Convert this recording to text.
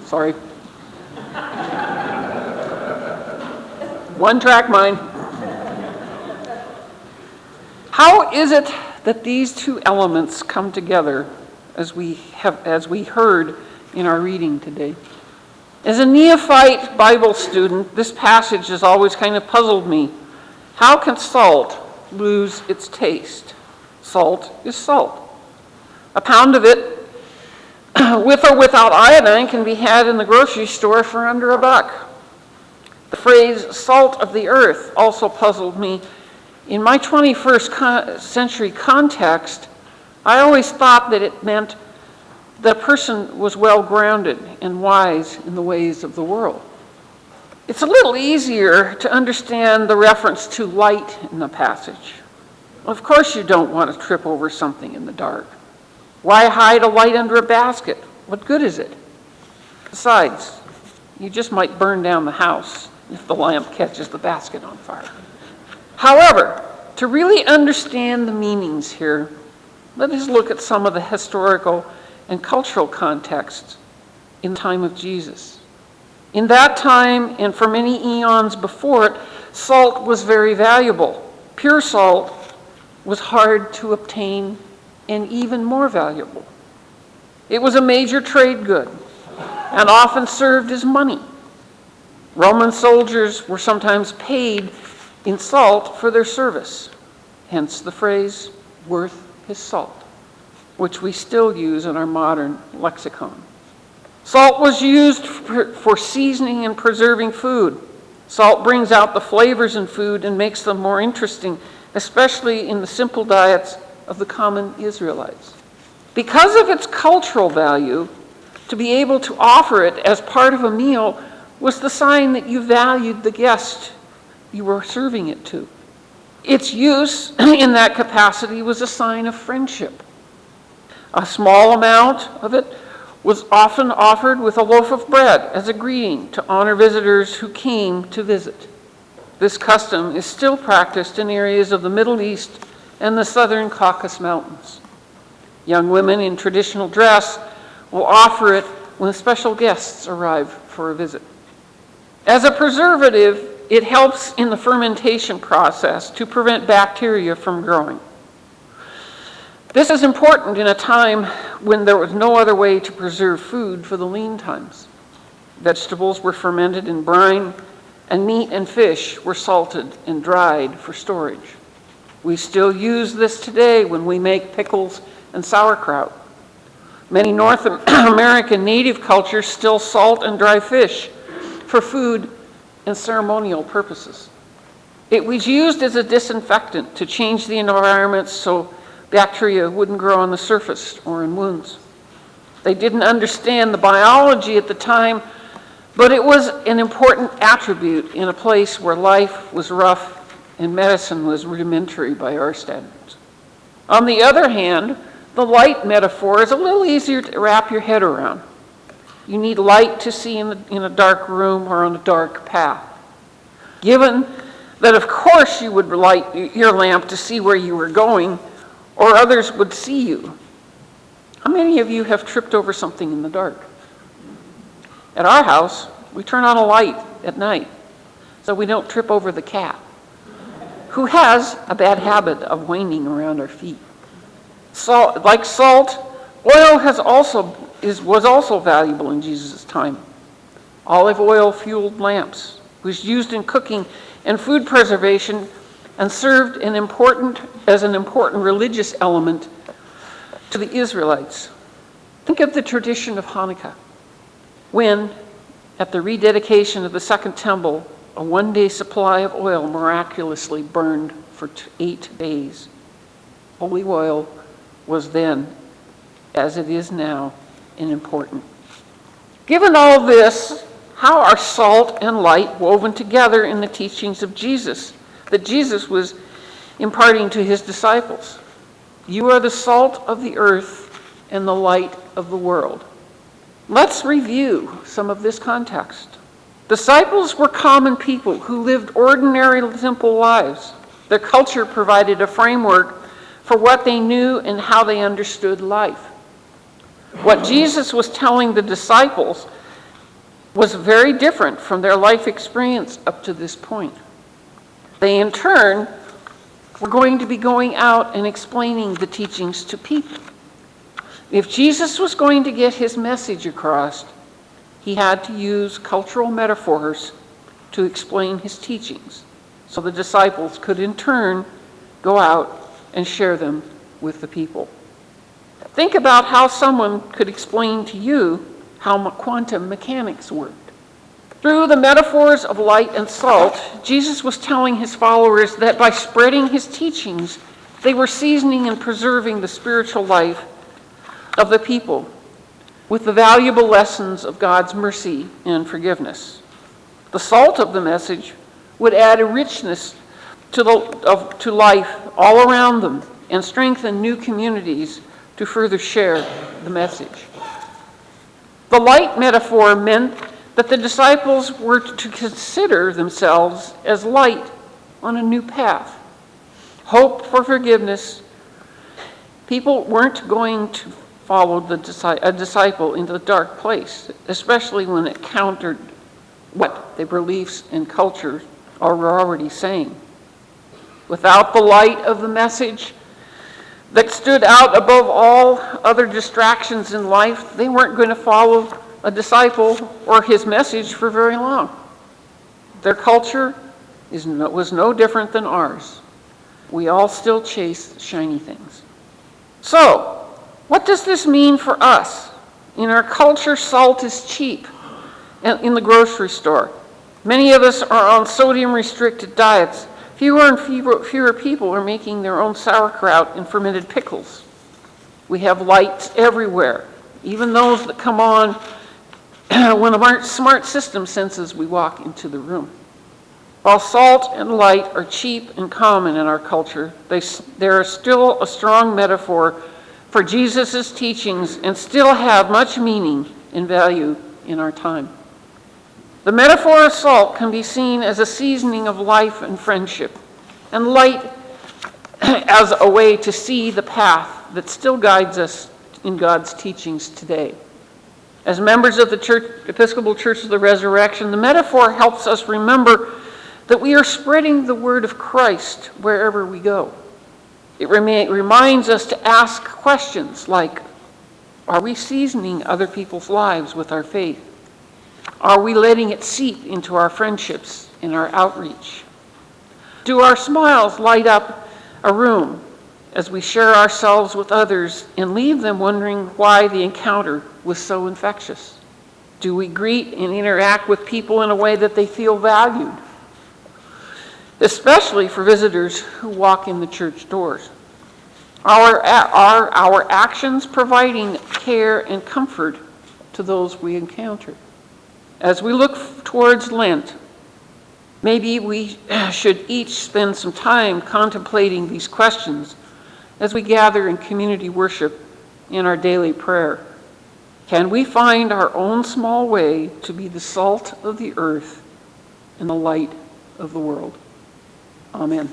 Sorry. One track mind. How is it that these two elements come together as we heard in our reading today? As a neophyte Bible student, this passage has always kind of puzzled me. How can salt lose its taste? Salt is salt. A pound of it, with or without iodine, can be had in the grocery store for under $1. The phrase salt of the earth also puzzled me. In my 21st century context, I always thought that it meant that a person was well-grounded and wise in the ways of the world. It's a little easier to understand the reference to light in the passage. Of course you don't want to trip over something in the dark. Why hide a light under a basket? What good is it? Besides, you just might burn down the house if the lamp catches the basket on fire. However, to really understand the meanings here, let us look at some of the historical and cultural contexts in the time of Jesus. In that time, and for many eons before it, salt was very valuable. Pure salt was hard to obtain and even more valuable. It was a major trade good and often served as money. Roman soldiers were sometimes paid in salt for their service, hence the phrase, worth his salt, which we still use in our modern lexicon. Salt was used for seasoning and preserving food. Salt brings out the flavors in food and makes them more interesting, especially in the simple diets of the common Israelites. Because of its cultural value, to be able to offer it as part of a meal was the sign that you valued the guest you were serving it to. Its use in that capacity was a sign of friendship. A small amount of it was often offered with a loaf of bread as a greeting to honor visitors who came to visit. This custom is still practiced in areas of the Middle East and the southern Caucasus Mountains. Young women in traditional dress will offer it when special guests arrive for a visit. As a preservative, it helps in the fermentation process to prevent bacteria from growing. This is important in a time when there was no other way to preserve food for the lean times. Vegetables were fermented in brine, and meat and fish were salted and dried for storage. We still use this today when we make pickles and sauerkraut. Many North American native cultures still salt and dry fish for food and ceremonial purposes. It was used as a disinfectant to change the environment so bacteria wouldn't grow on the surface or in wounds. They didn't understand the biology at the time, but it was an important attribute in a place where life was rough and medicine was rudimentary by our standards. On the other hand, the light metaphor is a little easier to wrap your head around. You need light to see in a dark room or on a dark path. Given that, of course, you would light your lamp to see where you were going, or others would see you. How many of you have tripped over something in the dark? At our house, we turn on a light at night so we don't trip over the cat, who has a bad habit of whining around our feet. Salt, like salt, oil was also valuable in Jesus' time. Olive oil-fueled lamps was used in cooking and food preservation and served as an important religious element to the Israelites. Think of the tradition of Hanukkah, when, at the rededication of the Second Temple, a one-day supply of oil miraculously burned for 8 days. Holy oil was then, as it is now, important. Given all this, how are salt and light woven together in the teachings of Jesus that Jesus was imparting to his disciples? You are the salt of the earth and the light of the world. Let's review some of this context. Disciples were common people who lived ordinary, simple lives. Their culture provided a framework for what they knew and how they understood life. What Jesus was telling the disciples was very different from their life experience up to this point. They, in turn, were going to be going out and explaining the teachings to people. If Jesus was going to get his message across, he had to use cultural metaphors to explain his teachings, so the disciples could in turn go out and share them with the people. Think about how someone could explain to you how quantum mechanics worked. Through the metaphors of light and salt, Jesus was telling his followers that by spreading his teachings, they were seasoning and preserving the spiritual life of the people with the valuable lessons of God's mercy and forgiveness. The salt of the message would add a richness to life all around them and strengthen new communities to further share the message. The light metaphor meant that the disciples were to consider themselves as light on a new path. Hope for forgiveness. People weren't going to follow a disciple into the dark place, especially when it countered what their beliefs and culture were already saying. Without the light of the message that stood out above all other distractions in life, they weren't going to follow a disciple or his message for very long. Their culture was no different than ours. We all still chase shiny things. So, what does this mean for us? In our culture, salt is cheap in the grocery store. Many of us are on sodium-restricted diets. Fewer and fewer people are making their own sauerkraut and fermented pickles. We have lights everywhere, even those that come on when a smart system senses we walk into the room. While salt and light are cheap and common in our culture, they are still a strong metaphor for Jesus' teachings and still have much meaning and value in our time. The metaphor of salt can be seen as a seasoning of life and friendship, and light as a way to see the path that still guides us in God's teachings today. As members of the Episcopal Church of the Resurrection, the metaphor helps us remember that we are spreading the word of Christ wherever we go. It reminds us to ask questions like, are we seasoning other people's lives with our faith? Are we letting it seep into our friendships and our outreach? Do our smiles light up a room as we share ourselves with others and leave them wondering why the encounter was so infectious? Do we greet and interact with people in a way that they feel valued? Especially for visitors who walk in the church doors. Are our actions providing care and comfort to those we encounter? As we look towards Lent, maybe we should each spend some time contemplating these questions as we gather in community worship in our daily prayer. Can we find our own small way to be the salt of the earth and the light of the world? Amen.